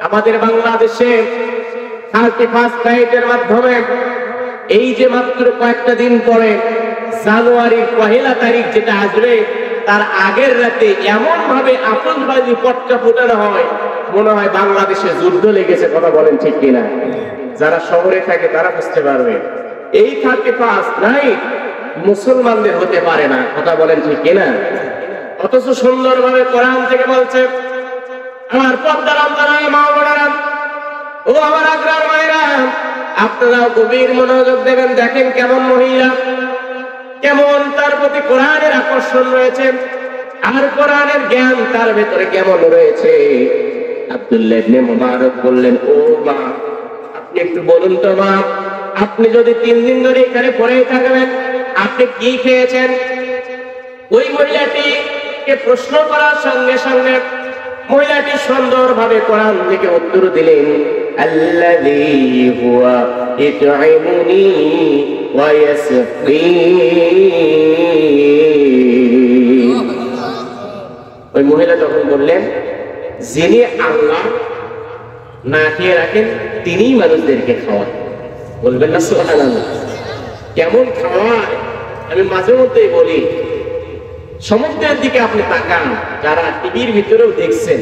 আমাদের বাংলাদেশে 31 নাইটের মাধ্যমে এই যে মাত্র কয়েকটা দিন পরে জানুয়ারির 1 তারিখ যেটা আসবে, তার আগের রাতে এমন ভাবে আতশবাজি পটকা ফোটানো হয়, মনে হয় বাংলাদেশে যুদ্ধ লেগেছে। কথা বলেন ঠিক কিনা? যারা শহরে থাকে তারা বুঝতে পারবে এই 31 নাইট মুসলমানদের হতে পারে না। কথা বলেন ঠিক কিনা? অথচ সুন্দরভাবে কোরআন থেকে বলছে, আমার পর্দার আন্দারা মা বোনেরা, ও আমার আগ্রার মায়েরা, আপনারাও গভীর মনোযোগ দেবেন। দেখেন কেমন মহিলা, কেমন তার প্রতি কোরআনের আকর্ষণ রয়েছে, আর কোরআনের জ্ঞান তার ভেতরে কেমন রয়েছে। আব্দুল্লাহ ইবনে মুবারক বললেন, ও মা, আপনি একটু বলুন তো মা, আপনি যদি 3 দিন ধরে এখানে পড়েই থাকবেন, আপনি কি খেয়েছেন? ওই মহিলাটিকে প্রশ্ন করার সঙ্গে সঙ্গে মহিলাটি সুন্দরভাবে কোরআন থেকে উত্তর দিলেন, আল্লাযী হুয়া ইত'ইমুনি ওয়া ইয়াসকিন। ওই মহিলা যখন বললেন, যিনি আল্লাহ না খেয়ে রাখেন তিনিই মানুষদেরকে খাওয়ান। বলবেন না সুবহানাল্লাহ? কেমন খাওয়ায় আমি মাঝে মধ্যেই বলি, সমুদ্রের দিকে আপনি তাকান, যারা টিভির ভিতরেও দেখছেন,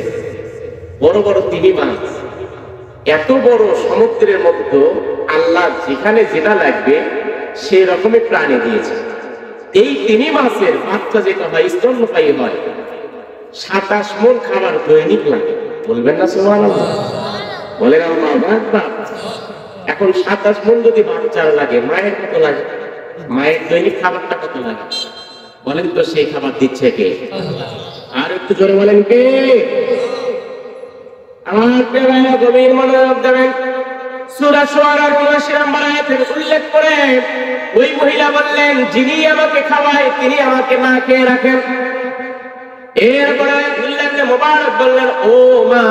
বড় বড় তিমি মাছ, এত বড় সমুদ্রের মধ্যে আল্লাহ যেখানে যেটা লাগবে সেই রকমের প্রাণী দিয়েছে। এই তিমি মাছের বাচ্চা যেটা হয়, স্তন্যপায়ী হয়, 27 মণ খাবার দৈনিক লাগে। বলবেন না সুবহানাল্লাহ? বলেন আল্লাহু আকবার। এখন 27 মণ যদি বাচ্চার লাগে, মায়ের কত লাগে? মায়ের দৈনিক খাবারটা কত লাগে বলেন তো? সেই খাবার দিচ্ছে কে? আর একটু জোরে বলেন কে? আমার প্রিয় গভীর মনোযোগ দেবেন। সূরা শুআরার ৭৯ নম্বর আয়াতে উল্লেখ করে ওই মহিলা বললেন, যিনি আমাকে খাওয়ায় তিনি আমাকে না খেয়ে রাখেন। এরপরে আব্দুল্লাহ ইবনে মুবারক বললেন, ও মা,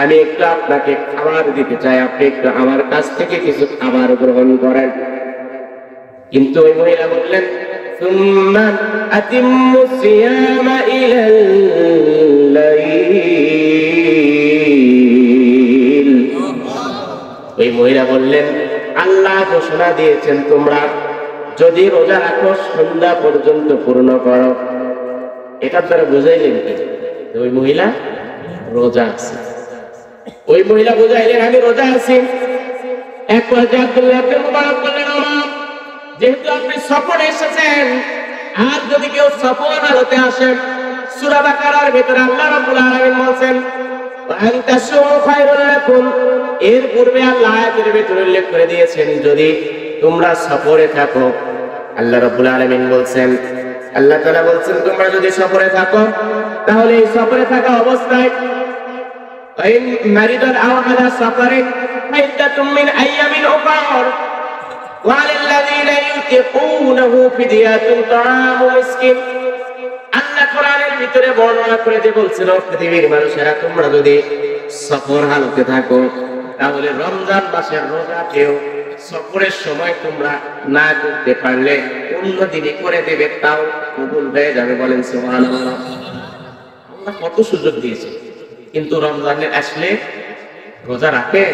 আমি একটু আপনাকে খাবার দিতে চাই, আপনি একটু আমার কাছ থেকে কিছু খাবার গ্রহণ করেন। কিন্তু ওই মহিলা বললেন, সুম্মা আতিম্মু সিয়ামা ইলাল লাইল। ওই মহিলা বললেন, আল্লাহ ঘোষণা দিয়েছেন তোমরা যদি রোজা রাখো সন্ধ্যা পর্যন্ত পূর্ণ করো। এটার দ্বারা বুঝাইলেন কি? ওই মহিলা রোজা আছে। ওই মহিলা বুঝাইলেন আমি রোজা আছি। এক পর্যায়ে আব্দুল্লাহ ইবনে মুবারক বললেন, যেহেতু আপনি সফরে এসেছেন, আর যদি কেউ সফর হালতে আসেন, সূরা বাকারার ভিতরে আল্লাহ রাব্বুল আলামিন বলেন, ওয়া আনতাসুমু খায়রুল লাকুম। এর পূর্বে আল্লাহ আয়াতের ভিতরে উল্লেখ করে দিয়েছেন, যদি তোমরা সফরে থাকো, আল্লাহ রাব্বুল আলামিন বলেন, আল্লাহ তাআলা বলেন, তোমরা যদি সফরে থাকো, তাহলে এই সফরে থাকা অবস্থায় ইন মারিদান আও আলা সাফারিন ফাইদাতুম মিন আইয়ামিন উখর ওয়ালিল্লাযীনা ইউতিকুনাহু ফিদিয়াতুন তাআমু মিসকিন। আল্লাহ কোরআনের ভিতরে বর্ণনা করে যে বলছিল, পৃথিবীর মানুষেরা তোমরা যদি সফর হালতে থাকো, তাহলে রমজান মাসের রোজাকেও সফরের সময় তোমরা না করতে পারলে অন্য দিনে করে দেবে, তাও কবুল হয়ে যাবে। বলেন সুবহানাল্লাহ। আল্লাহ কত সুযোগ দিয়েছে, কিন্তু রমজানে আসলে রোজা রাখে।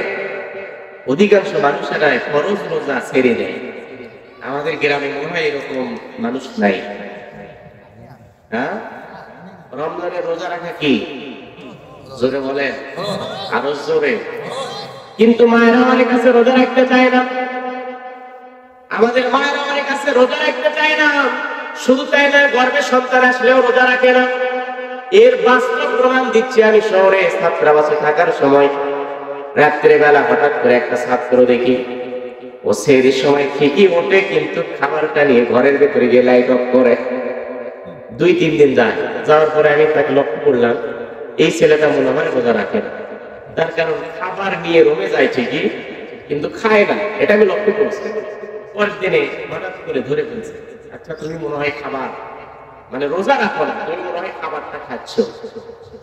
অধিকাংশ মানুষেরা ফরজ রোজা ছেড়ে দেয়। আমাদের গ্রামে মনে হয় এরকম মানুষ নাই। হ্যাঁ, রমজানে রোজা রাখা কি? জোরে বলেন, আরো জোরে। কিন্তু মায়েরা আমাদের কাছে রোজা রাখতে চায় না। আমাদের মায়েরা আমাদের কাছে রোজা রাখতে চায় না। শুধু তাই না, গর্ভে সন্তান আসলেও রোজা রাখে না। এর বাস্তব প্রমাণ দিচ্ছি আমি। শহরে ছাত্রাবাসে থাকার সময় রাত্রে বেলা হঠাৎ করে একটা ছাত্র দেখি, ও সেহরির সময় ঠিকই ওঠে, কিন্তু খাবারটা নিয়ে ঘরের ভেতরে গিয়ে লাইট অফ করে। 2-3 দিন যায়। যাওয়ার পরে আমি তাকে লক্ষ্য করলাম, এই ছেলেটা মনে হয় রোজা রাখে না। তার কারণ খাবার নিয়ে রুমে যায় ঠিকই, কিন্তু খায় না। এটা আমি লক্ষ্য করছি। পরের দিনে হঠাৎ করে ধরে ফেলছে, আচ্ছা তুমি মনে হয় খাবার মানে রোজা রাখো না, তুমি মনে হয় খাবারটা খাচ্ছ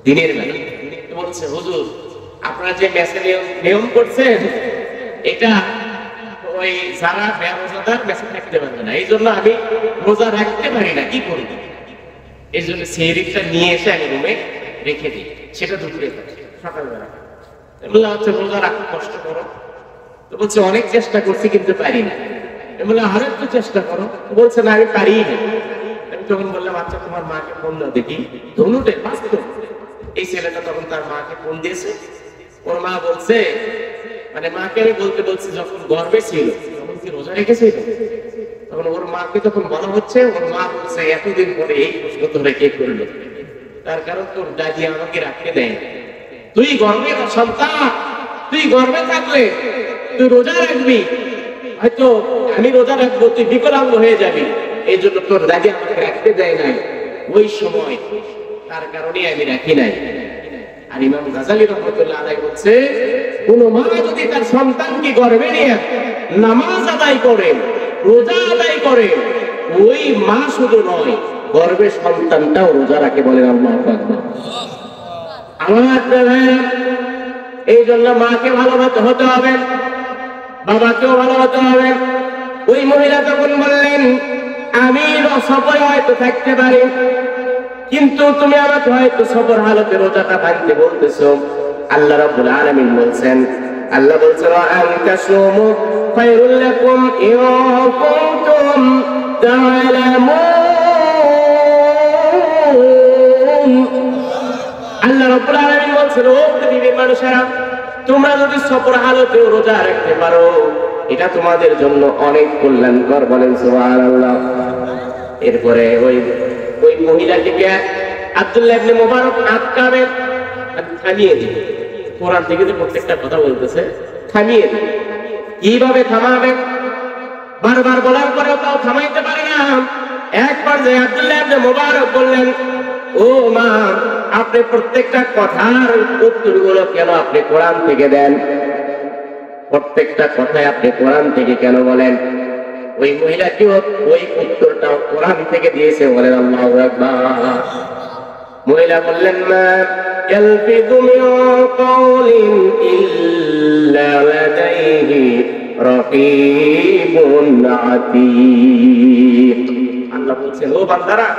দিনের বেলা। বলছে, হুজুর আপনারা যে মেসে নিয়ম করছেন, এটা ওই যারা বেরোজাদার মেসে থাকতে পারবে না, এই জন্য আমি রোজা রাখতে পারি না, কি করি? এই জন্য সেহরিটা নিয়ে এসে আমি রুমে রেখে দিই, সেটা দুপুরে খাই সকালবেলা। বললাম আচ্ছা রোজা রাখতে কষ্ট করো, তো বলছে অনেক চেষ্টা করছি কিন্তু পারি না। বললাম আরো একটু চেষ্টা করো, বলছে না আমি পারি না। আমি তখন বললাম আচ্ছা তোমার মাকে ফোন দাও দেখি, ধনুটে বাস্তব। এই ছেলেটা তখন তার মাকে ফোন দিয়েছে। ওর মা বলছে, মানে মাকে আমি বলতে বলছি যখন গর্বে ছিল তখন কি রোজা রেখেছিল? তখন ওর মাকে যখন বলা হচ্ছে, ওর মা বলছে এতদিন পরে এই প্রশ্ন তোমরা কে করলো? তার কারণ তোর দাদি আমাকে রাখতে দেয়। তুই গর্বের সন্তান, তুই গর্বে থাকলে তুই রোজা রাখবি, হয়তো আমি রোজা রাখবো তুই বিকলাঙ্গ হয়ে যাবি, এই জন্য তোর দাদি আমাকে রাখতে দেয় নাই ওই সময়, তার কারণে আমি রাখি নাই। আর ইমাম গাজালি রহমতুল্লাহ আলাইহি বলছে, কোন মা যদি তার সন্তানকে গর্ভে নিয়ে নামাজ আদায় করে, রোজা আদায় করে, ওই মা শুধু নয় গর্ভের সন্তানটাও রোজা রাখে, বলেন আল্লাহু আকবার। আমার এই জন্য মাকে ভালোবাসতে হতে হবে, বাবাকেও ভালোবাসতে হবে। ওই মহিলা তখন বললেন, আমি সফরে হয়তো থাকতে পারি, কিন্তু তুমি আমাকে হয়তো সফর হালতে রোজাটা ভাঙতে বলতেছো। আল্লাহ রাব্বুল আলামিন বলছেন, আল্লাহ বলছেন আনতা সুমু খায়রুল লাকুম ইন কুনতুম তা'লামুন। আল্লাহ রাব্বুল আলামিন বলছেন, ও পৃথিবীর মানুষেরা, তোমরা যদি সফর হালতেও রোজা রাখতে পারো এটা তোমাদের জন্য অনেক কল্যাণকর, বলেন সুবহানাল্লাহ। এরপরে ওই মহিলাটিকে আব্দুল্লাহ ইবনে মুবারক আটকাবে, থামিয়ে দিই। কোরআন থেকে যে প্রত্যেকটা কথা বলতেছে থামিয়ে দিই। কিভাবে থামাবে? বারবার বলার পরেও তাও থামাইতে পারে না। একবার যে আব্দুল্লাহ ইবনে মুবারক বললেন, ও মা, আপনি প্রত্যেকটা কথার উত্তরগুলো কেন আপনি কোরআন থেকে দেন? প্রত্যেকটা কথায় আপনি কোরআন থেকে কেন বলেন? ওই মহিলাটিও ওই উত্তরটাও কোরআন থেকে দিয়েছে, বলেন আল্লাহু আকবার। মহিলা বললেন, মা ইয়ালফিযু মিন কাওলিন ইল্লা লাদাইহি রাকীবুন আতীদ। আল্লাহ বলছেন, ও বান্দারা,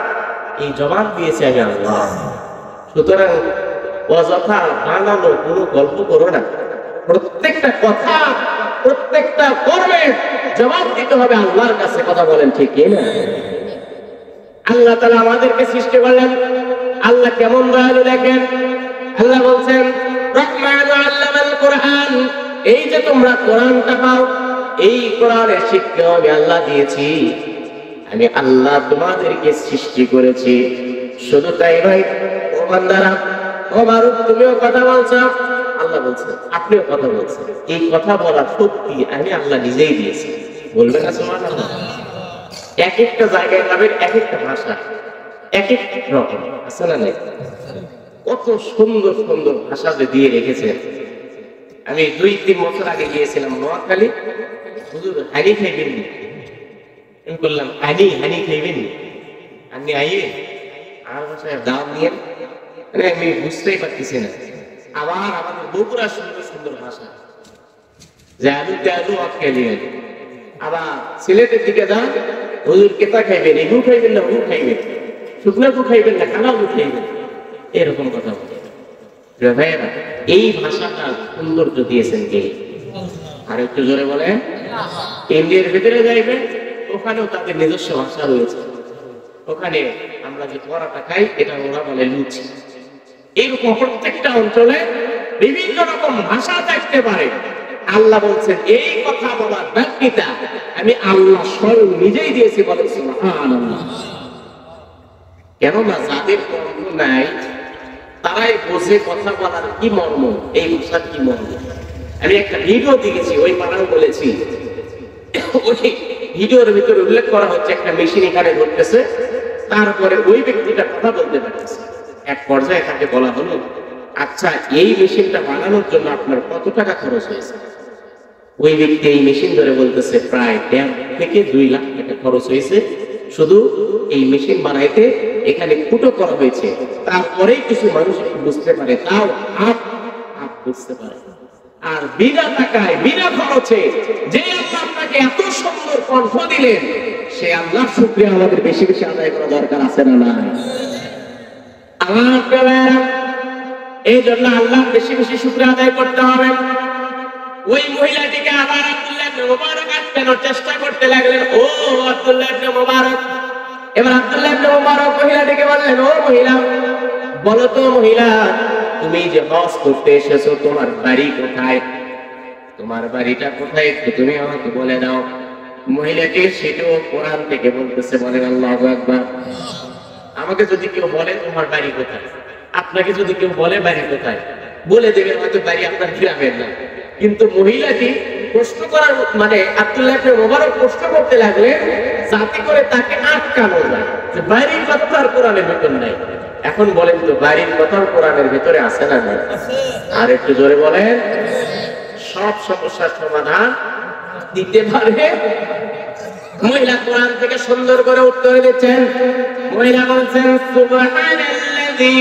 এই জবান দিয়েছে আমি আল্লাহ, সুতরাং অযথা বানানো কোনো গল্প করো না। প্রত্যেকটা কথা, প্রত্যেকটা কর্মের জবাব দিতে হবে আল্লাহর কাছে, কথা বলেন ঠিক কি না? আল্লাহ তাআলা আমাদেরকে সৃষ্টি করলেন, আল্লাহ কেমন দয়ালু দেখেন। আল্লাহ বলছেন, রহমানু আল্লামাল কোরআন, এই যে তোমরা কোরআনটা পাও, এই কোরআনের শিক্ষা আমি আল্লাহ দিয়েছি। আমি আল্লাহ তোমাদেরকে সৃষ্টি করেছি। শুধু তাই নয়, ও বান্দারা, ও মারুফ, তুমিও কথা বলছো, আল্লাহ বলছেন আপনিও কথা বলছেন। এই কথা বলার শক্তি আমি আল্লাহ নিজেই দিয়েছি, বলবেন না সুবহানাল্লাহ? এক একটা জায়গায় যাবেন, এক একটা ভাষা এক এক রকম, আছে না নাই? কত সুন্দর সুন্দর ভাষা যে দিয়ে রেখেছেন। আমি 2-3 বছর আগে গিয়েছিলাম নোয়াখালী। হুজুর হানি খাইবেন? আমি বললাম হানি খাইবেন? আপনি আইয়ে আর ভাষায় দাম নিয়ে, মানে আমি বুঝতেই পারতেছি না। আবার আমাদের বগুড়া সুন্দর সুন্দর ভাষা, যে আলুতে আলু খেলিয়ে। আবার সিলেটের দিকে যান, হুজুর কেতা খাইবেন? এগু খাইবেন না হুজুর খাইবেন? শুকনা গু খাইবেন না কালা গু খাইবেন? এরকম কথা বলে। ভাইয়েরা, এই ভাষাটা সৌন্দর্য দিয়েছেন কে? আর একটু জোরে বলেন। ইন্ডিয়ার ভিতরে যাইবেন, ওখানেও তাদের নিজস্ব ভাষা রয়েছে। ওখানে আমরা যে পরাটা খাই এটা ওরা বলে লুচি। এইরকম প্রত্যেকটা অঞ্চলে বিভিন্ন রকম ভাষা থাকতে পারে। আল্লাহ বলছেন, এই কথা বলার ব্যক্তিটা আমি আল্লাহ স্বয়ং নিজেই দিয়েছি, বলেন সুবহানাল্লাহ। কেননা যাদের কর্ম নাই তারাই বোঝে কথা বলার কি মর্ম, এই ভাষার কি মর্ম। আমি একটা ভিডিও দেখেছি, ওই পাড়াও বলেছি, ওই ভিডিওর ভিতরে উল্লেখ করা হচ্ছে একটা মেশিন এখানে ধরতেছে, তারপরে ওই ব্যক্তিটা কথা বলতে পারতেছে। এক পর্যায়ে তাকে বলা হলো, আচ্ছা এই মেশিনটা বানানোর জন্য আপনার কত টাকা খরচ হয়েছে? ওই ব্যক্তি এই মেশিন ধরে বলতেছে, প্রায় 1.5 থেকে 2 লাখ টাকা খরচ হয়েছে শুধু এই মেশিন বানাইতে। এখানে ফুটো করা হয়েছে, তারপরেই কিছু মানুষ বুঝতে পারে, তাও আপ বুঝতে পারে। আর বিনা টাকায় বিনা খরচে যে আল্লাহ আপনাকে এত সুন্দর কণ্ঠ দিলেন, সে আল্লাহর শুকরিয়া আমাদের বেশি বেশি আদায় করা দরকার আছে না নাই? আমার এই জন্য আল্লাহ বেশি বেশি শুকরিয়া আদায় করতে হবে। ওই মহিলাটিকে আবার আব্দুল্লাহ ইবনে মুবারক আটকানোর চেষ্টা করতে লাগলেন। ও আব্দুল্লাহ ইবনে মুবারক, এবার আব্দুল্লাহ ইবনে মুবারক মহিলাটিকে বললেন, ও মহিলা, বলো তো মহিলা, তুমি যে হজ করতে এসেছো তোমার বাড়ি কোথায়? তোমার বাড়িটা কোথায় একটু তুমি আমাকে বলে দাও। মহিলাটি সেটাও কোরআন থেকে বলতেছে, বলেন আল্লাহু আকবার। আমাকে যদি কেউ বলে তোমার বাড়ি কোথায়, আপনাকে যদি কেউ বলে বাড়ি কোথায়, বলে দেবেন হয়তো বাড়ি আপনার গ্রামের না। কিন্তু মহিলাটি প্রশ্ন করার মানে আব্দুল্লাহ ইবনে মুবারক প্রশ্ন করতে লাগলেন যাতে করে তাকে আটকানো যায় যে বাড়ির কথা আর কোরআনের ভিতর নাই। এখন বলেন তো বাড়ির কথা কোরআনের ভিতরে আছে না নাই? আর একটু জোরে বলেন। সব সমস্যার সমাধান দিতে পারে। মহিলা কোরআন থেকে সুন্দর করে উত্তর দিচ্ছেন। মহিলা বলছেন, সুবহানাল্লাযী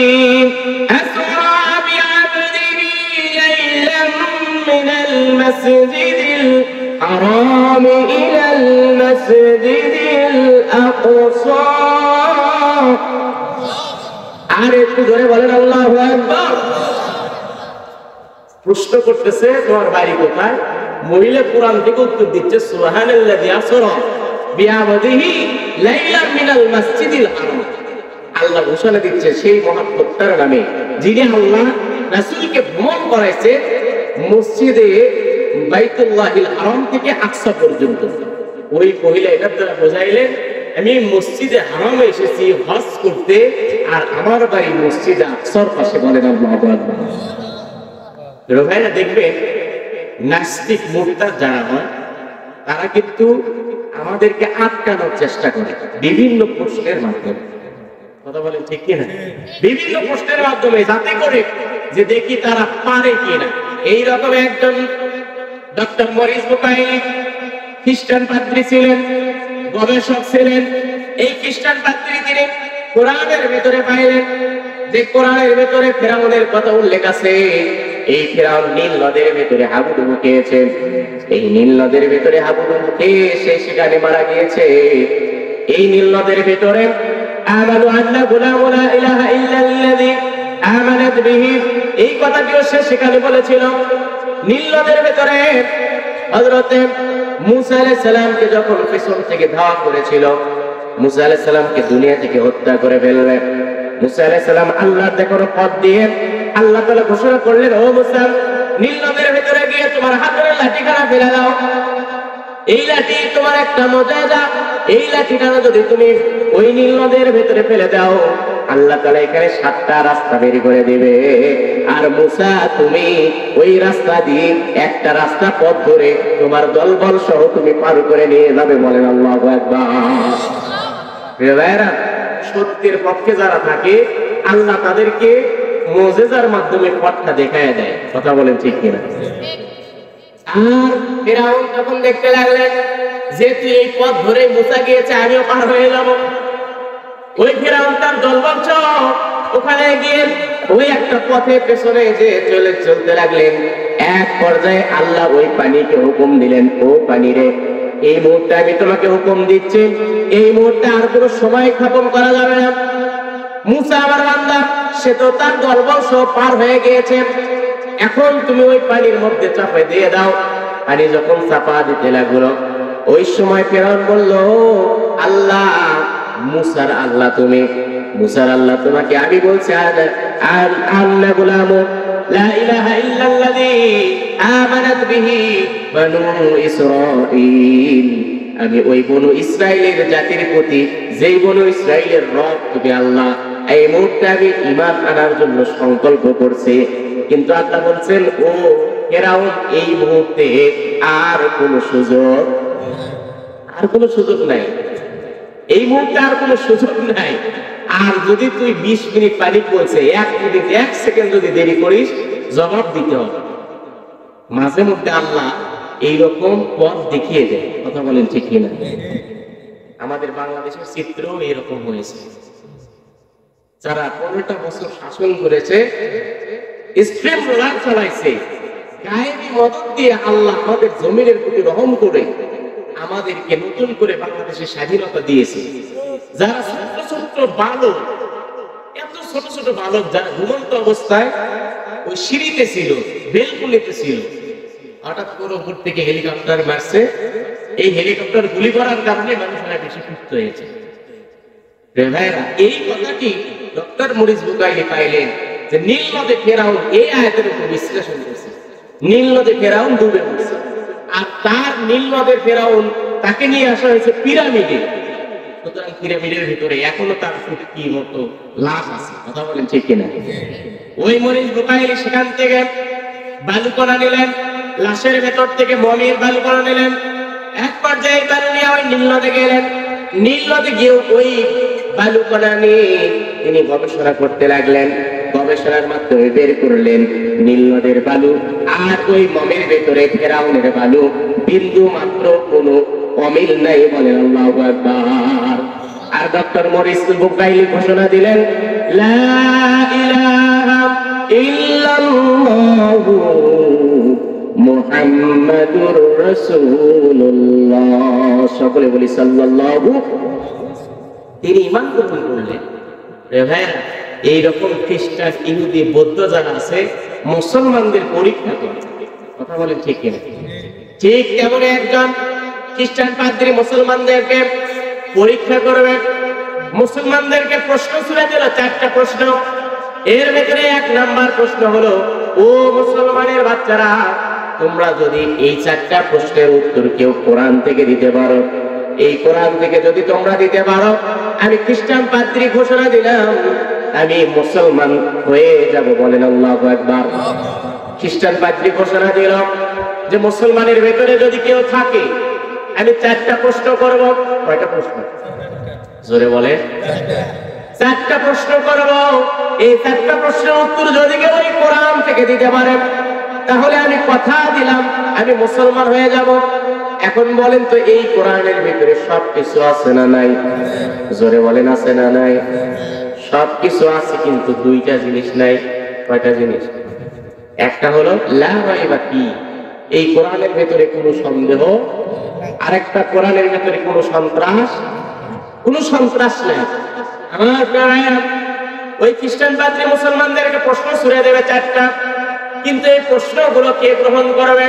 আসরা বিআবদিহি লাইলাম মিনাল মাসজিদিল হারাম ইলাল মাসজিদিল আকসা। আর একটু জোরে বলেন আল্লাহু আকবার। প্রশ্ন করতেছে তোমার বাড়ি কোথায়? মহিলা কোরআন থেকে উত্তর দিচ্ছে, সুবহানাল্লাযী আসরা বিআবদিহি লাইলাম মিনাল মাসজিদিল হারাম। আল্লাহ ঘোষণা দিচ্ছে সেই মহাত্মার নামে যিনি আল্লাহ রাসূলকে ভ্রমণ করাইছে মসজিদে বাইতুল্লাহিল হারাম থেকে আকসা পর্যন্ত। ওই মহিলা এটার দ্বারা বোঝাইলেন, আমি মসজিদে হারামে এসেছি হজ করতে, আর আমার বাড়ি মসজিদে আকসার পাশে। বলেন আল্লাহু আকবার। ভাইরা দেখবেন, নাস্তিক মুরতাদ যারা হয় তারা কিন্তু আমাদেরকে আটকানোর চেষ্টা করে বিভিন্ন প্রশ্নের মাধ্যমে। কথা বলেন ঠিক কিনা? বিভিন্ন প্রশ্নের মাধ্যমে, যাতে করে যে দেখি তারা পারে কিনা। এইরকম একজন ডক্টর মরিস বুকাইলি খ্রিস্টান পাদ্রী ছিলেন, গবেষক ছিলেন। এই খ্রিস্টান পাদ্রী তিনি কোরআনের ভেতরে পাইলেন যে কোরআনের ভেতরে ফেরাউনের কথা উল্লেখ আছে। এই ফেরাউন নীল নদের ভেতরে হাবুডুবু খেয়েছে। এই নীল নদের ভেতরে হাবুডুবু খেয়ে সে সেখানে মারা গিয়েছে। এই নীল নদের ভেতরে আমানু আন্না গুলামু লা ইলাহা ইল্লাল্লাযী আমানাত বিহি, এই কথাটিও সে সেখানে বলেছিল। নীল নদের ভেতরে হযরত মূসা আলাইহিস সালামকে যখন পিছন থেকে ধাওয়া করেছিল, মূসা আলাইহিস সালামকে দুনিয়া থেকে হত্যা করে ফেলবে। মূসা আলাইহিস সালাম আল্লাহর দেখানো পথ দিয়ে আল্লাহ তাআলা ঘোষণা করলেন, ও মূসা, নীল নদের ভেতরে গিয়ে তোমার হাতের লাঠিখানা ফেলে দাও। এই লাঠি তোমার একটা মুজিজা। এই লাঠিখানা যদি তুমি ওই নীল নদের ভেতরে ফেলে দাও, আল্লাহ তাআলা এখানে 7টা রাস্তা বের করে দিবে। আর মূসা, তুমি ওই রাস্তা দিয়ে একটা রাস্তা পথ ধরে তোমার দলবল সহ তুমি পার করে নিয়ে যাবে। বলেন আল্লাহু আকবার। সত্যের পক্ষে যারা থাকে আল্লাহ তাদেরকে মুজিজার মাধ্যমে পথটা দেখায় দেয়। কথা বলেন ঠিক কিনা? আর ফিরআউন যখন দেখতে লাগলেন যে তুই এই পথ ধরে মূসা গিয়েছে, আমিও পার হয়ে যাব, ওই ফিরআউন তার দলবল ওখানে গিয়ে ওই একটা পথে পেছনে যে চলতে লাগলেন। এক পর্যায়ে আল্লাহ ওই পানিকে হুকুম দিলেন, ও পানি রে, এই মুহূর্তে আমি তোমাকে হুকুম দিচ্ছি, এই মুহূর্তে আর কোনো সময় ক্ষেপণ করা যাবে না। মূসা আমার বান্দা, সে তো তার দলবল সহ পার হয়ে গিয়েছে, এখন তুমি ওই পানির মধ্যে চাপা দিয়ে দাও। পানি যখন চাপা দিতে লাগলো, ওই সময় ফিরআউন বলল, আল্লাহ, মূসার আল্লাহ তুমি, মূসার আল্লাহ তোমাকে আমি বলছি, আন্না গুলামু লা ইলাহা ইল্লাল্লাযী আমানাত বিহি বানু ইসরাঈল, আমি ওই বনু ইসরাইলের জাতির প্রতি, যেই বনু ইসরাইলের রব তুমি আল্লাহ, এই মুহূর্তে আমি ঈমান আনার জন্য সংকল্প করছি। কিন্তু আল্লাহ বলছেন, ও ফিরআউন, এই মুহূর্তে আর কোনো সুযোগ নাই, এই মুহূর্তে আর কোনো সুযোগ নাই। আর যদি তুই 20 মিনিট পানি বলছে, 1 মিনিট 1 সেকেন্ড যদি দেরি করিস, জবাব দিতে হবে। মাঝে মধ্যে আল্লাহ এইরকম পথ দেখিয়ে দেয়। কথা বলেন ঠিক কিনা? আমাদের বাংলাদেশের চিত্র এরকম হয়েছে। যারা 15টা বছর শাসন করেছে, এক্সট্রিম রোলার চালাইছে, গায়েবী মদত দিয়ে আল্লাহ আমাদের জমিনের প্রতি রহম করে আমাদেরকে নতুন করে বাংলাদেশের স্বাধীনতা দিয়েছে। যারা ছোট্ট ছোট্ট বালক, এত ছোট ছোট বালক যারা ঘুমন্ত অবস্থায় ওই সিঁড়িতে ছিল, বেলকুনিতে ছিল, হঠাৎ করে উপর থেকে হেলিকপ্টার মারছে। এই হেলিকপ্টার গুলি করার কারণে মানুষেরা বেশি সুস্থ হয়েছে। এই কথাটি ডক্টর মরিস বুকাইলি পাইলেন যে নীল নদে ফেরাউন এই আয়াতের উপর বিশ্লেষণ করেছে। নীল নদে ফেরাউন ডুবে পড়ছে, আর তার নীল নদের ফেরাউন তাকে নিয়ে আসা হয়েছে পিরামিডে। সুতরাং পিরামিডের ভিতরে এখনো তার সত্যি মতো লাশ আছে। কথা বলেন ঠিক কিনা? ওই মরিস বুকাইলি সেখান থেকে বালুকণা নিলেন, লাশের ভেতর থেকে মমির বালুকণা নিলেন। এক পর্যায়ে বালু নিয়ে ওই নীল নদে গেলেন। নীল নদে গিয়ে ওই বালুকণা নিয়ে তিনি গবেষণা করতে লাগলেন। গবেষণার মাধ্যমে বের করলেন নীল নদের বালু আর ওই মমের ভেতরে ফেরাউনের বালু বিন্দু মাত্র কোনো অমিল নাই। বলেন আল্লাহু আকবার। আর ডক্টর মরিস বুকাইলি ঘোষণা দিলেন, লা ইলাহা ইল্লাল্লাহু মুহাম্মাদুর রাসূলুল্লাহ। সকলে বলি সাল্লাল্লাহু। তিনি ঈমান গ্রহণ করলেন। রে ভাইরা, এইরকম খ্রিস্টান, ইহুদি, বৌদ্ধ যারা আছে মুসলমানদের পরীক্ষা করে। কথা বলেন ঠিক কিনা? ঠিক তেমন একজন খ্রিস্টান পাদ্রী মুসলমানদেরকে পরীক্ষা করবে। মুসলমানদেরকে প্রশ্ন ছুড়ে দিল, 4টা প্রশ্ন। এর ভেতরে 1 নাম্বার প্রশ্ন হলো, ও মুসলমানের বাচ্চারা, তোমরা যদি এই 4টা প্রশ্নের উত্তর কেউ কোরআন থেকে দিতে পারো, এই কোরআন থেকে যদি তোমরা দিতে পারো, আমি খ্রিস্টান পাদ্রী ঘোষণা দিলাম আমি মুসলমান হয়ে যাব। বলেন আল্লাহু আকবার। খ্রিস্টান পাদ্রী ঘোষণা দিল যে মুসলমানের ভেতরে যদি কেউ থাকে আমি 4টা প্রশ্ন করব। কয়টা প্রশ্ন? জোরে বলে। 4টা প্রশ্ন করব। এই 4টা প্রশ্নের উত্তর যদি কেউ এই কোরআন থেকে দিতে পারে তাহলে আমি কথা দিলাম আমি মুসলমান হয়ে যাব। এখন বলেন তো, এই কোরআনের ভিতরে সবকিছু আছে না নাই? জোরে বলেন, আছে না নাই? সবকিছু আছে, কিন্তু 2টা জিনিস নাই। কয়টা জিনিস? একটা হলো লা রাইবা ফি, এই কোরআনের ভিতরে কোনো সন্দেহ, আরেকটা কোরআনের ভিতরে কোনো সন্ত্রাস নাই। আমার প্রায় ওই খ্রিস্টান পাদ্রী মুসলমানদেরকে প্রশ্ন ছুড়ে দেবে 4টা, কিন্তু এই প্রশ্নগুলো কে গ্রহণ করবে,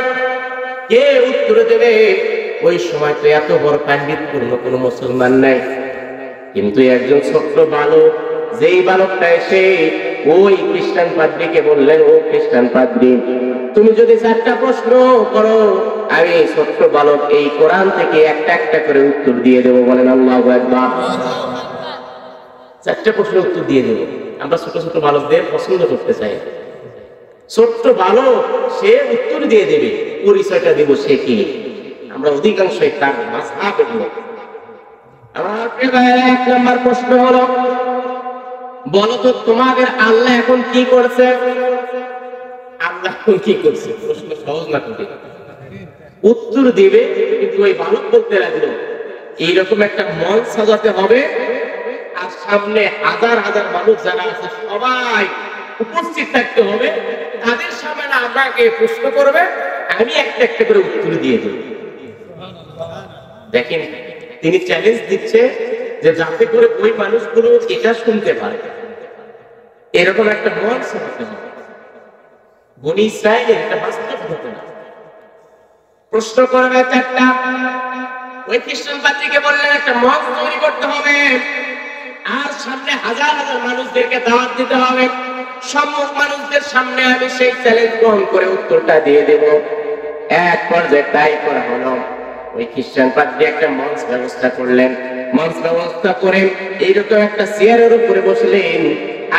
কে উত্তর দেবে? ওই সময় তো এত বড় পাণ্ডিত্যপূর্ণ কোনো মুসলমান নাই, কিন্তু একজন ছোট্ট বালক, যেই বালকটা এসে ওই খ্রিস্টান পাদ্রীকে বললেন, ও খ্রিস্টান পাদ্রী, তুমি যদি 4টা প্রশ্ন করো আমি ছোট্ট বালক এই কোরআন থেকে একটা একটা করে উত্তর দিয়ে দেবো। বলেন আল্লাহু আকবার। 4টা প্রশ্নের উত্তর দিয়ে দেবো। আমরা ছোট ছোট বালকদের পছন্দ করতে চাই। ছোট্ট বালক সে উত্তর দিয়ে দেবে, পরিচয়টা দেব সে কি। আমরা অধিকাংশই তার মাযহাবের লোক। আমার প্রিয় ভাইরা, 1 নাম্বার প্রশ্ন হলো, বলো তো তোমাদের আল্লাহ এখন কি করছে? আল্লাহ এখন কি করছে? প্রশ্ন সহজ না কঠিন? উত্তর দিবে, কিন্তু ওই বালক বলতে লাগলো, এইরকম একটা মঞ্চ সাজাতে হবে আর সামনে হাজার হাজার মানুষ যারা আছে সবাই উপস্থিত থাকতে হবে। তাদের সামনে আমাকে প্রশ্ন করবে, আমি একটা একটা করে উত্তর দিয়ে দেব। দেখেন, তিনি চ্যালেঞ্জ দিচ্ছে যে যাতে করে ওই মানুষগুলো এটা শুনতে পারে, এরকম একটা মঞ্চ হতে হবে। বনি ইসরাইলের একটা বাস্তব ঘটনা। প্রশ্ন করবে 4টা। ওই খ্রিস্টান পাদ্রীকে বললেন একটা মঞ্চ তৈরি করতে হবে আর সামনে হাজার হাজার মানুষদেরকে দাওয়াত দিতে হবে। সম্মুখ মানুষদের সামনে আমি সেই চ্যালেঞ্জ গ্রহণ করে উত্তরটা দিয়ে দেব। এক পর্যায়ে তাই করা হলো। ওই খ্রিস্টান পাদ্রী একটা মঞ্চ ব্যবস্থা করলেন। মঞ্চ ব্যবস্থা করে এইরকম একটা চেয়ারের উপরে বসলেন,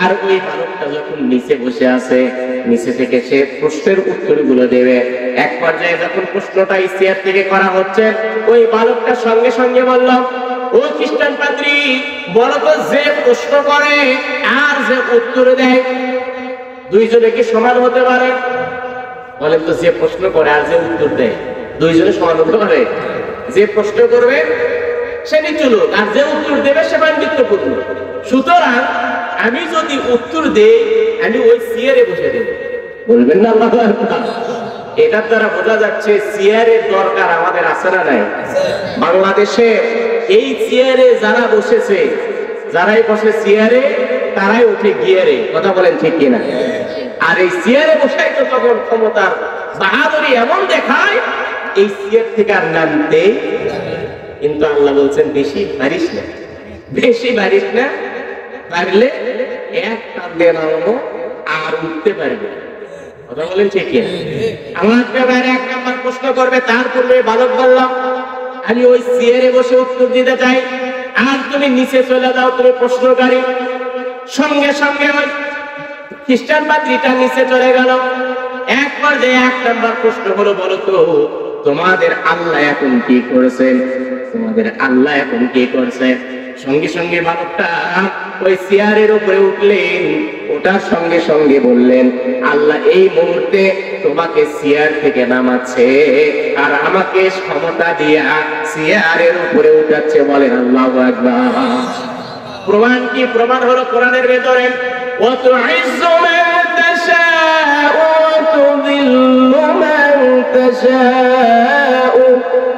আর ওই বালকটা যখন নিচে বসে আছে, নিচে থেকে সে প্রশ্নের উত্তরগুলো দেবে। এক পর্যায়ে যখন প্রশ্নটা চেয়ার থেকে করা হচ্ছে, ওই বালকটা সঙ্গে সঙ্গে বলল, ও খ্রিস্টান পাদ্রী, বলো তো যে প্রশ্ন করে আর যে উত্তর দেয় দুইজনে কি সমান হতে পারে? বলেন তো, যে প্রশ্ন করে আর যে উত্তর দেয় দুইজনে সমান হতে পারে? যে প্রশ্ন করবে সে নিচু লোক, আর যে উত্তর দেবে সে পাণ্ডিত্যপূর্ণ। সুতরাং আমি যদি উত্তর দেই আমি ওই চেয়ারে বসে দেব। বলবেন না আল্লাহু আকবার? এটার দ্বারা বোঝা যাচ্ছে চেয়ারের দরকার আমাদের আছে না নাই? বাংলাদেশে এই চেয়ারে যারা বসেছে, যারাই বসে চেয়ারে, তারাই উঠে গিয়ারে, কথা বলেন ঠিক কিনা? আর এই চেয়ারে বসাই তো তখন ক্ষমতার বাহাদুরি এমন দেখায়, এই চেয়ার থেকে আর নামতে। কিন্তু আল্লাহ বলছেন বেশি পারিস না, বেশি পারিস না, পারলে এক টান দিয়ে নামাবো আর উঠতে পারবে। কথা বলেন ঠিক কিনা? আমার ব্যাপারে এক নাম্বার প্রশ্ন করবে, তার পূর্বে বালক বললাম আমি ওই চেয়ারে বসে উত্তর দিতে চাই, আর তুমি নিচে চলে যাও, তুমি প্রশ্নকারী। সঙ্গে সঙ্গে ওই খ্রিস্টান পাদ্রীটা নিচে চলে গেল। একবার যে এক নাম্বার প্রশ্ন হলো, বলো তো তোমাদের আল্লাহ এখন কি করেছেন? তোমাদের আল্লাহ এখন কি করছেন? সঙ্গে সঙ্গে বালকটা ওই চেয়ারের উপরে উঠলেন, ওটার সঙ্গে সঙ্গে বললেন আল্লাহ এই মুহূর্তে তোমাকে চেয়ার থেকে নামাচ্ছে আর আমাকে ক্ষমতা দিয়া চেয়ারের উপরে উঠাচ্ছে। বলেন আল্লাহু আকবার। প্রমাণ কি? প্রমাণ হলো কোরআনের ভেতরে وَتُعِزُّ مَن تَشَاءُ وَتُذِلُّ مَن تَشَاءُ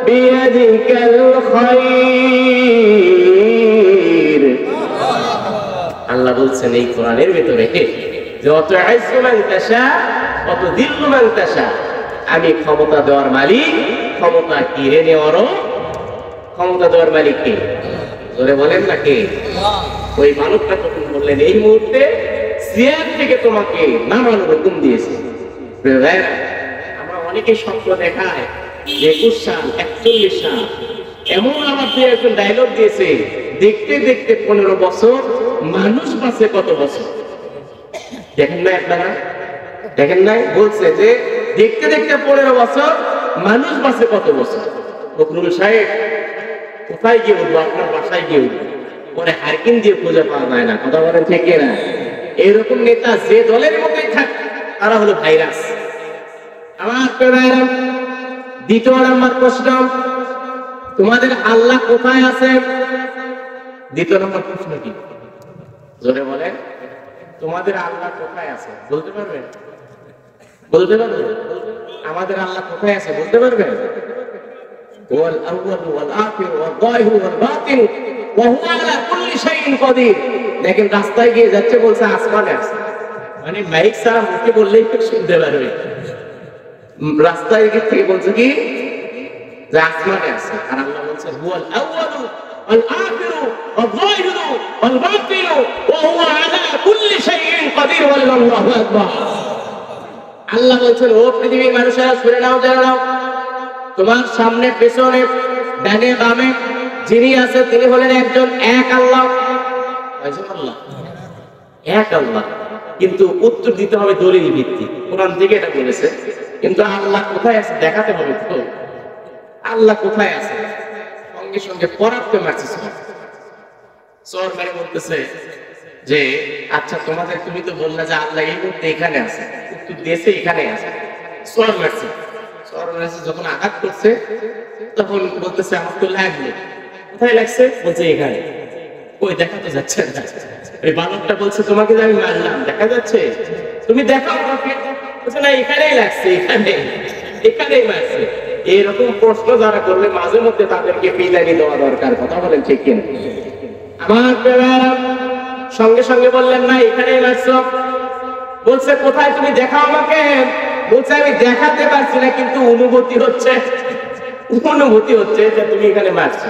بِيَدِكَ الْخَيْرُ। আল্লাহ বলছেন এই কোরআনের ভেতরে যে وَتُعِزُّ مَن تَشَاءُ وَتُذِلُّ مَن تَشَاءُ, আমি ক্ষমতা দেওয়ার মালিক, ক্ষমতা কেড়ে নেওয়ারও। ক্ষমতা দেওয়ার মালিক কে? জোরে বলেন না কে? ওই বালকটা তখন বললেন এই মুহূর্তে চেয়ার থেকে তোমাকে নামানোর হুকুম দিয়েছে। আমরা অনেকে স্বপ্ন দেখায় 21 সাল 41 সাল, এমন আমার একজন ডায়লগ দিয়েছে, দেখতে দেখতে 15 বছর, মানুষ বাঁচে কত বছর। দেখেন না আপনারা? দেখেন নাই? বলছে যে দেখতে দেখতে 15 বছর, মানুষ বাঁচে কত বছর। ফখরুল সাহেব কোথায় গিয়ে উঠবো? আপনার বাসায় গিয়ে উঠবো, পরে হারকিন দিয়ে খুঁজে পাওয়া যায় না। কথা বলেন ঠিক না? এরকম নেতা যে দলের মধ্যে থাকে তারা হলো ভাইরাস। আমার দ্বিতীয় নাম্বার প্রশ্ন, তোমাদের আল্লাহ কোথায় আছে? দ্বিতীয় নম্বর প্রশ্ন কি? জোরে বলেন, তোমাদের আল্লাহ কোথায় আছে? বলতে পারবেন? বলতে পারবেন? আমাদের আল্লাহ কোথায় আছে বলতে পারবেন? ওয়াল আউয়াল ওয়াল আখির ওয়াল যাহির ওয়াল বাতিন ওয়া হুয়া আলা কুল্লি শাইইন কাদির। দেখেন রাস্তায় গিয়ে যাচ্ছে, বলছে আসমানে আছে, মানে মাইক ছাড়া মুখে বললেই তো শুনতে পারবে। রাস্তায় গিয়ে থেকে বলছে কি যে আসমানে আছে, আর আল্লাহ বলছে হুয়াল আউয়াল ওয়াল আখির ওয়াল যাহির ওয়াল বাতিন ওয়া হুয়া আলা কুল্লি শাইইন কাদির। আল্লাহু আকবার। আল্লাহ বলছেন ও পৃথিবীর মানুষেরা শুনে নাও, জেনে নাও, তোমার সামনে পেছনে ডানে বামে যিনি আছে তিনি হলেন একজন এক আল্লাহ। আল্লাহ এক আল্লাহ, কিন্তু উত্তর দিতে হবে দলিল ভিত্তিক। কোরআন থেকে এটা বলেছে, কিন্তু আল্লাহ কোথায় আছে দেখাতে হবে তো। আল্লাহ কোথায় আছে? সঙ্গে সঙ্গে পরাক্রম মারছে সরকারি বলতেছে যে আচ্ছা তোমাদের, তুমি তো বললা যে আল্লাহ এই মুহূর্তে এখানে আছে, উত্তর দিয়েছে এখানে আছে। সর মারছে, যখন আঘাত করছে তখন বলতেছে আমার তো লাগলো। কোথায় লাগছে? বলছে এখানে। ওই দেখা তো যাচ্ছে না। ওই বালকটা বলছে তোমাকে যে আমি মারলাম, দেখা যাচ্ছে? তুমি দেখাও আমাকে। বলছে না এখানেই লাগছে, এখানে এখানেই মারছে। এরকম প্রশ্ন যারা করলে মাঝে মধ্যে তাদেরকে পিলানি দেওয়া দরকার। কথা বলেন ঠিক কিনা? আমার সঙ্গে সঙ্গে বললেন না এখানেই মারছো। বলছে কোথায়? তুমি দেখাও আমাকে। বলছে আমি দেখাতে পারছি না, কিন্তু অনুভূতি হচ্ছে, অনুভূতি হচ্ছে যে তুমি এখানে মারছো।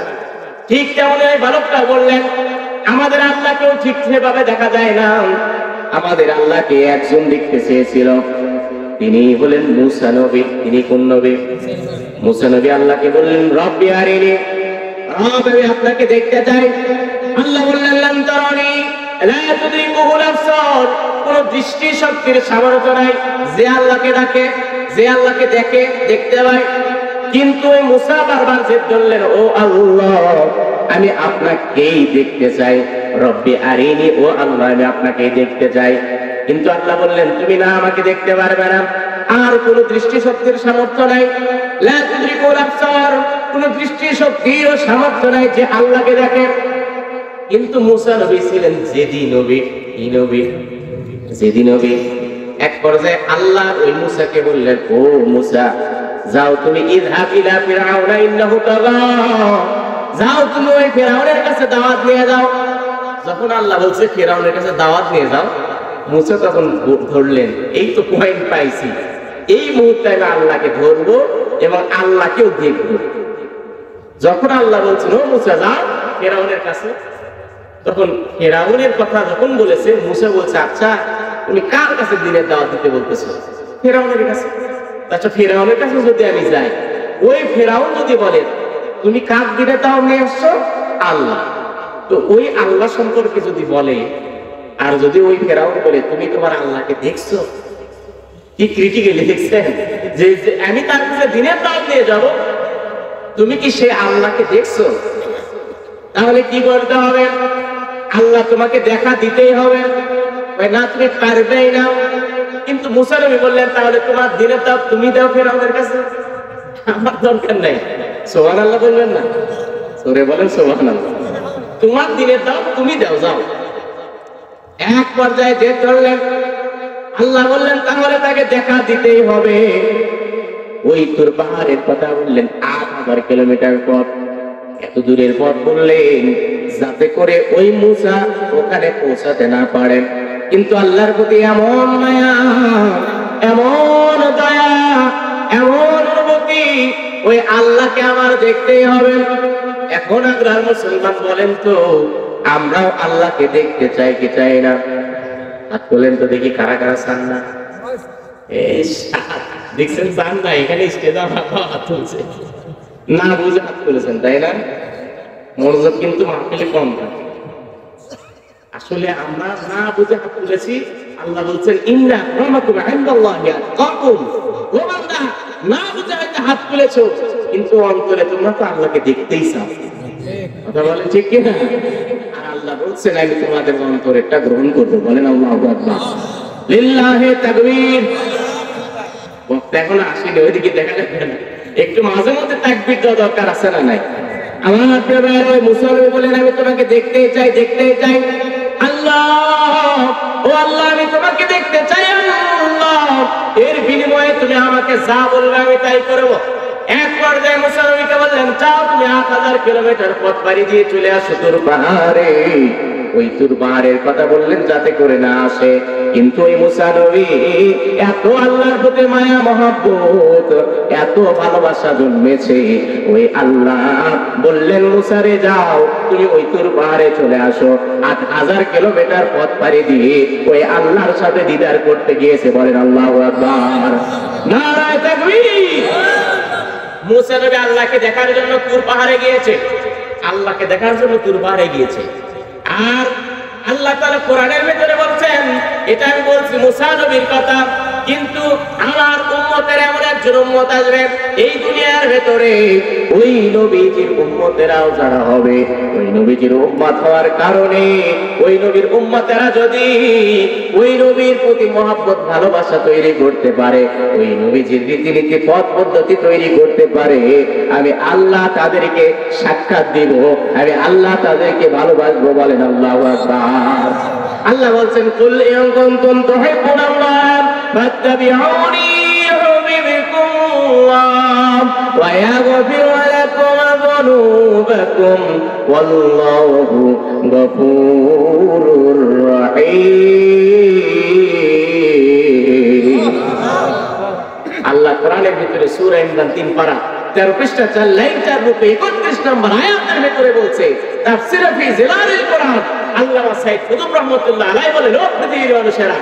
ঠিক তেমন এই বালকটা বললেন আমাদের আল্লাহকেও ঠিক সেভাবে দেখা যায় না। আমাদের আল্লাহকে একজন দেখতে চেয়েছিল, তিনি হলেন মুসা নবী। তিনি কোন নবী? মুসা নবী আল্লাহকে বললেন রব্বি আরিনি, রব আমি আপনাকে দেখতে চাই। আল্লাহ বললেন লান তারানি লা তুদরিকুহুল আবসার, কোন দৃষ্টি শক্তির সামর্থ্য নাই যে আল্লাহকে ডাকে, যে আল্লাহকে দেখে, দেখতে পায়। কিন্তু মুসা বারবার জেদ ধরলেন ও আল্লাহ আমি আপনাকেই দেখতে চাই, রব্বি আরিনি, ও আল্লাহ আমি আপনাকেই দেখতে চাই। কিন্তু আল্লাহ বললেন তুমি না আমাকে দেখতে পারবে না, আর কোন দৃষ্টি শক্তির সামর্থ্য নাই। লা তুদরিকুল আবসার, কোন দৃষ্টি শক্তির সামর্থ্য নাই যে আল্লাহকে দেখে। কিন্তু মুসা নবী ছিলেন জেদি নবী। কি নবী? জেদি নবী। এক পর্যায়ে আল্লাহ ওই মুসাকে বললেন ও মুসা যাও তুমি ইযহাব ইলা ফিরআউনা ইন্নাহু তাগা, যাও তুমি ওই ফিরআউনের কাছে দাওয়াত নিয়ে যাও। যখন আল্লাহ বলছে ফেরাউনের কাছে দাওয়াত নিয়ে যাও, মুসা তখন ধরলেন, এই তো পয়েন্ট পাইছি, এই মুহূর্তে আমি আল্লাহকে ধরবো এবং আল্লাহকেও দেখবো। যখন আল্লাহ বলছেন ও মুসা যাও ফেরাউনের কাছে, তখন ফেরাউনের কথা যখন বলেছে, মুসা বলছে আচ্ছা তুমি কার কাছে দিনের দাওয়াত দিতে বলতেছো? ফেরাউনের কাছে। আচ্ছা ফেরাউনের কাছে যদি আমি যাই, ওই ফেরাউন যদি বলে তুমি কার দিনের দাওয়াত নিয়ে আসছো? আল্লাহ। তো ওই আল্লাহ সম্পর্কে যদি বলে, আর যদি ওই ফেরাউন বলে তুমি তোমার আল্লাহকে দেখছো, কি ক্রিটিক্যালি দেখছেন যে আমি তার কাছে দিনের দাওয়াত নিয়ে যাব, তুমি কি সে আল্লাহকে দেখছো? তাহলে কি করতে হবে? আল্লাহ তোমাকে দেখা দিতেই হবে, না তুমি পারবেই না। কিন্তু মুসা নবী বললেন তাহলে তোমার দিনের দাওয়াত তুমি দাও ফেরাউনের কাছে, আমার দরকার নাই। সুবহানাল্লাহ বলবেন না? সরে বলেন সুবহানাল্লাহ। তোমার দিনের দাওয়াত তুমি দাও, যাও। এক পর্যায়ে যে ধরলেন, আল্লাহ বললেন তাহলে তাকে দেখা দিতেই হবে। ওই তোর পাহাড়ের কথা বললেন, ৮,০০০ কিলোমিটার পথ, এত দূরের পথ বললেন যাতে করে ওই মুসা ওখানে পৌঁছাতে না পারে। কিন্তু আল্লাহর প্রতি এমন মায়া, এমন দয়া, এমন অনুভূতি, ওই আল্লাহকে আমার দেখতেই হবে। এখন আগ্রহ মুসলমান বলেন তো আমরাও আল্লাহকে দেখতে চাই কি চাই না? হাত বলেন তো দেখি কারা কারা চান না? দেখছেন চান না? এখানে স্টেজে হাত তুলছে, না বুঝে হাত তুলেছেন, তাই না? মনোযোগ কিন্তু মাহফিলে কম থাকে। আসলে আমরা না বুঝে হাত তুলেছি। আল্লাহ বলছেন ইন্না রাহমাতুল ইনদাল্লাহি আতকাকুম। ও বান্দা, না বুঝে হয়তো হাত তুলেছো, কিন্তু অন্তরে তোমরা তো আল্লাহকে দেখতেই চাও। কথা বলেন ঠিক কি না? আর আল্লাহ বলছেন আমি তোমাদের অন্তরেরটা গ্রহণ করবো। বলেন আল্লাহু আকবার, লিল্লাহি তাকবীর। বক্তা এখন আসেনি, ওইদিকে দেখা যাবে না, একটু মাঝে মধ্যে তাকবীর দেওয়া দরকার আছে না নাই? আমার প্রিয় ভাইরা, ওই মুসা নবী বলেন আমি তোমাকে দেখতেই চাই, দেখতেই চাই। আল্লাহ, ও আল্লাহ আমি তোমাকে দেখতে চাই আল্লাহ, এর বিনিময়ে তুমি আমাকে যা বলবে আমি তাই করবো। এক পর্যায়ে মুসা নবীকে বললেন যাও তুমি ৮,০০০ কিলোমিটার পথ পাড়ি দিয়ে চলে আসো তুর পাহাড়ে। ওই তুর পাহাড়ের কথা বললেন যাতে করে না আসে। কিন্তু ওই মুসা নবী এত আল্লাহর প্রতি মায়া মহব্বত, এত ভালোবাসা জন্মেছে, ওই আল্লাহ বললেন মুসা রে যাও তুমি ওই তুর পাহাড়ে চলে আসো। ৮,০০০ কিলোমিটার পথ পাড়ি দিয়ে ওই আল্লাহর সাথে দিদার করতে গিয়েছে। বলেন আল্লাহু আকবার, নারায়ে তাকবীর। মুসা নবী আল্লাহকে দেখার জন্য তুর পাহাড়ে গিয়েছে, আল্লাহকে দেখার জন্য তুর পাহাড়ে গিয়েছে। আর আল্লাহ তাআলা কোরআনের ভিতরে বলছেন, এটা আমি বলছি মুসা নবীর কথা, কিন্তু আমার উম্মতের এমন একজন উম্মত আসবে এই দুনিয়ার ভেতরে, ওই নবীজির উম্মতেরাও যারা হবে, ওই নবীজির উম্মত হওয়ার কারণে ওই নবীর উম্মতেরা যদি ওই নবীর প্রতি মহব্বত ভালোবাসা তৈরি করতে পারে, ওই নবীজির রীতিনীতি পথ পদ্ধতি তৈরি করতে পারে, আমি আল্লাহ তাদেরকে সাক্ষাৎ দিব, আমি আল্লাহ তাদেরকে ভালোবাসবো। বলেন আল্লাহু আকবার। আল্লাহ বলছেন কুল ইন কুনতুম তুহিব্বুনাল্লাহ ফাত্তাবিউনি ইউহিব্বুকুমুল্লাহ ওয়া ইয়াগফির লাকুম যুনুবাকুম ওয়াল্লাহু গফুরুর রহিম। আল্লাহ কোরআনের ভিতরে সূরা ইমরান ৩ পারা ১৩ পৃষ্ঠা ৪ লাইন ৪ রূপে ৩১ নম্বর আয়াতের ভিতরে বলছে, তাফসীর ফি জিলালিল কোরআন, আল্লামা সাইয়্যিদ কুতুব রাহমাতুল্লাহ আলাইহি বলেন, ও পৃথিবীর মানুষেরা,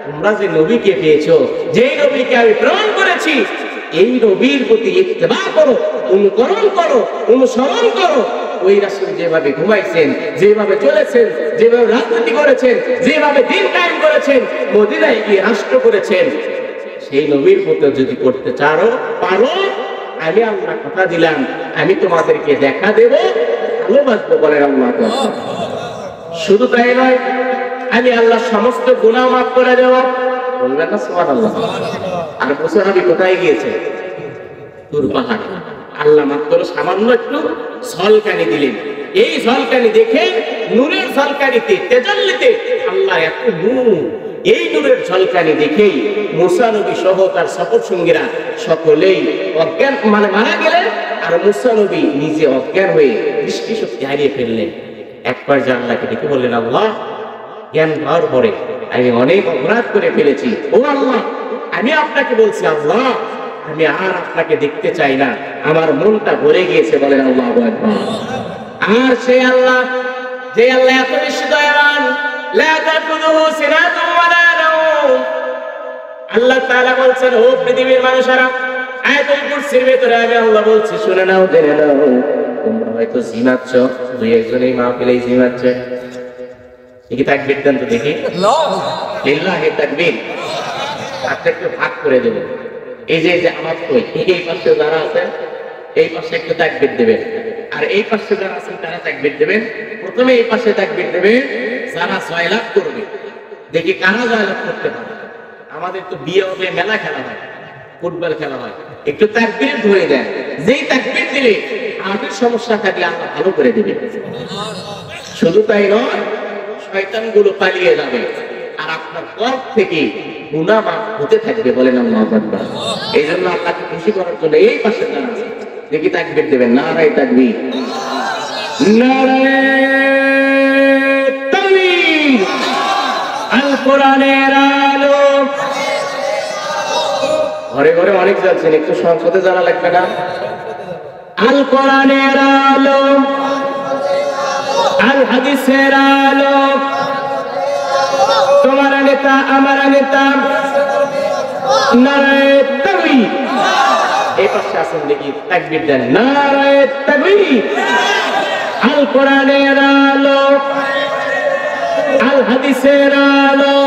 তোমরা যে নবীকে পেয়েছো, যেই নবীকে আমি প্রেরণ করেছি, এই নবীর প্রতি ইত্তেবা করো, অনুকরণ করো, অনুসরণ করো। ওই রাসূল যেভাবে ঘুমাইছেন, যেভাবে চলেছেন, যেভাবে রাজনীতি করেছেন, যেভাবে দিন কায়েম করেছেন, মদিনায় গিয়ে রাষ্ট্র করেছেন, সেই নবীর মতো যদি করতে পারো, আমি আল্লাহ কথা দিলাম আমি তোমাদেরকে দেখা দেব, ভালোবাসবো। বলেন আল্লাহ। শুধু তাই নয়, আমি আল্লাহ সমস্ত গুনাহ মাফ করে দেব। বলবেন না সুবহানাল্লাহ। আর মুসা নবী কোথায় গিয়েছে? তুর পাহাড়ে। আল্লাহ মাত্র সামান্য একটু ঝলকানি দিলেন। এই ঝলকানি দেখে, নূরের ঝলকানিতে, তেজাল্লিতে আল্লাহ এত নূর, এই নূরের ঝলকানি দেখেই মুসা নবী সহ তার সফর সঙ্গীরা সকলেই অজ্ঞান, মারা গেলেন। আর মুসা নবী নিজে অজ্ঞান হয়ে দৃষ্টিশক্তি হারিয়ে ফেললেন। একবার আল্লাহকে ডেকে বললেন, আল্লাহ, জ্ঞান পাওয়ার পরে আমি অনেক অপরাধ করে ফেলেছি। ও আল্লাহ, আমি আপনাকে বলছি, আল্লাহ, আমি আর আপনাকে দেখতে চাই না, আমার মনটা ভরে গিয়েছে। বলেন আল্লাহু আকবার। আর সেই আল্লাহ, যে আল্লাহ এত বেশি দয়াবান, লা তাকুযুহু সিনাতুন ওয়ালা নাওম। আল্লাহ তাআলা বলছেন, ও পৃথিবীর মানুষেরা, আয়াতুল কুরসির ভিতরে আমি আল্লাহ বলছি, শুনে নাও, জেনে নাও। তোমরা হয়তো জিমাচ্ছ, দুই একজনেই মাহফিলেই জিমাচ্ছে। কি তাকবীর দেন তো দেখি, লিল্লাহি তাকবীর। আচ্ছা, একটু ভাগ করে দেব। এই যে আমার কই, এই পাশে যারা আছেন এই পাশে একটু তাকবীর দেবেন, আর এই পাশে যারা আছেন তারা তাকবীর দেবেন। প্রথমে এই পাশে তাকবীর দেবেন যারা জয়লাভ করবে। দেখি কারা জয়লাভ করতে পারে। আমাদের তো বিয়ে হবে, মেলা খেলা হয়, ফুটবল খেলা হয়, একটু তাকবীর ধরে দেন। যেই তাকবীর দিলে আমাদের সমস্যা থাকলে আল্লাহ ভালো করে দিবে। শুধু তাই নয়, শয়তানগুলো পালিয়ে যাবে আর আপনার পথ থেকে গুনাহ মাফ হতে থাকবে। বলেন আল্লাহু আকবার। এই জন্য আল্লাহকে খুশি করার জন্য এই পাশে যারা আছে দেখি তাকবীর দেবেন। নারায়ে তাকবীর, নারায়ে তাকবীর। আল কোরআনের আলো। ঘরে ঘরে অনেক যাচ্ছেন, একটু সংসদে যারা লাগবে না। আল কোরআনের আলো, আল হাদিসের আলো, তোমার নেতা আমার নেতা, নারায়ে তাকবীর। এই পাশে আছেন দেখি তাকবীর দেন। নারায়ে তাকবীর। আল কোরআনের আলো, আল হাদিসের আলো,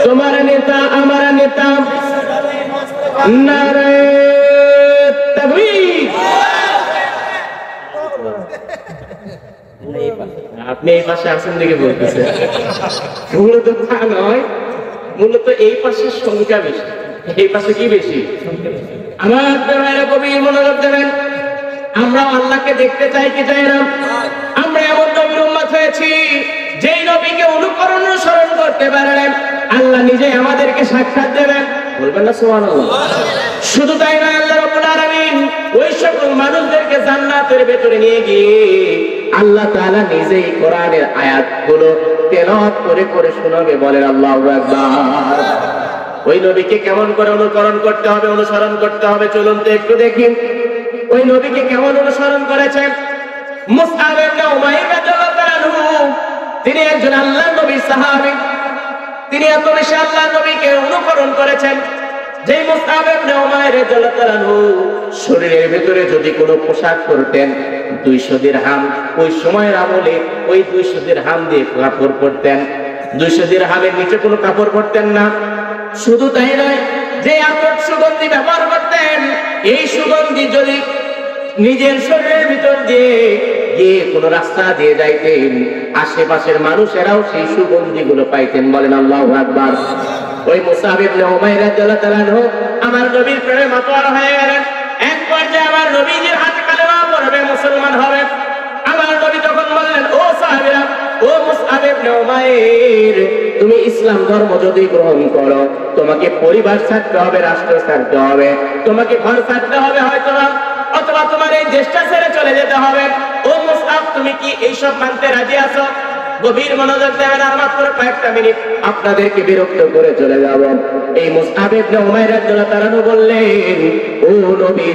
তোমার নেতা আমার নেতা, নারায়ে তাকবীর। আপনি এই পাশে আছেন দেখে বলতেছে, মূলত তা নয়, মূলত এই পাশে সংখ্যা বেশি। এই পাশে কি বেশি? আমার ভাইরা গভীর মনোযোগ দেবেন। আমরা আল্লাহকে দেখতে চাই কি চাই না? আমরা এমন নবীর উম্মত হয়েছি যেই নবীকে অনুসরণ করতে পারলেন আল্লাহ নিজে আমাদেরকে সাক্ষাৎ দেবেন। বলবেন না সুবহানাল্লাহ? শুধু তাই নয়, আল্লাহ রাব্বুল আলামিন ওই সকল মানুষদেরকে জান্নাতের ভেতরে নিয়ে গিয়ে আল্লাহ তাআলা নিজেই কোরআনের আয়াতগুলো তেলাওয়াত করে করে শোনাবে। বলেন আল্লাহু আকবার। ওই নবীকে কেমন করে অনুকরণ করতে হবে, অনুসরণ করতে হবে, চলুন তো একটু দেখি ওই নবীকে কেমন অনুসরণ করেছেন। মুসআব ইবনে উমাইর রাদিয়াল্লাহু আনহু, তিনি একজন আল্লাহর নবী সাহাবী। তিনি এত বেশি আল্লাহর নবীকে অনুকরণ করেছেন যে মুসআব ইবনে উমাইর রাদিয়াল্লাহু আনহু শরীরের ভিতরে যদি কোনো পোশাক পরতেন 200 দিরহাম, ওই সময়ের আমলে ওই 200 দিরহাম দিয়ে কাপড় পরতেন। 200 দিরহামের নিচে কোনো কাপড় পরতেন না। শুধু তাই নয়, যে আতর সুগন্ধি ব্যবহার করতেন, এই সুগন্ধি যদি নিজের শরীরের ভিতর দিয়ে গিয়ে কোনো রাস্তা দিয়ে যাইতেন, আশেপাশের মানুষেরাও সেই সুগন্ধি গুলো পাইতেন। বলেন আল্লাহু আকবার। ওই মুসআব ইবনে উমাইর রাদিয়াল্লাহু তাআলা আনহু আমার নবীর প্রেমে মাতোয়ারা হয়ে গেলেন। এক পর্যায়ে আমার নবীজির হাতে কালেমা পড়বে, মুসলমান হবে। আমার নবী তখন বললেন, ও সাহাবীরা, ও মুসআব ইবনে উমাইর, তুমি ইসলাম ধর্ম যদি গ্রহণ করো, তোমাকে পরিবার ছাড়তে হবে, রাষ্ট্র ছাড়তে হবে, তোমাকে ঘর ছাড়তে হবে হয়তো, অথবা তোমার এই দেশটা ছেড়ে চলে যেতে হবে। ও মুসআব, তুমি কি এইসব মানতে রাজি আছো? গভীর মনোযোগ দেন, আর মাত্র কয়েকটা মিনিট আপনাদেরকে বিরক্ত করে চলে যাব। এই মুসআব ইবনে উমাইর রাদিয়াল্লাহু তাআলা বললেন, ও নবী,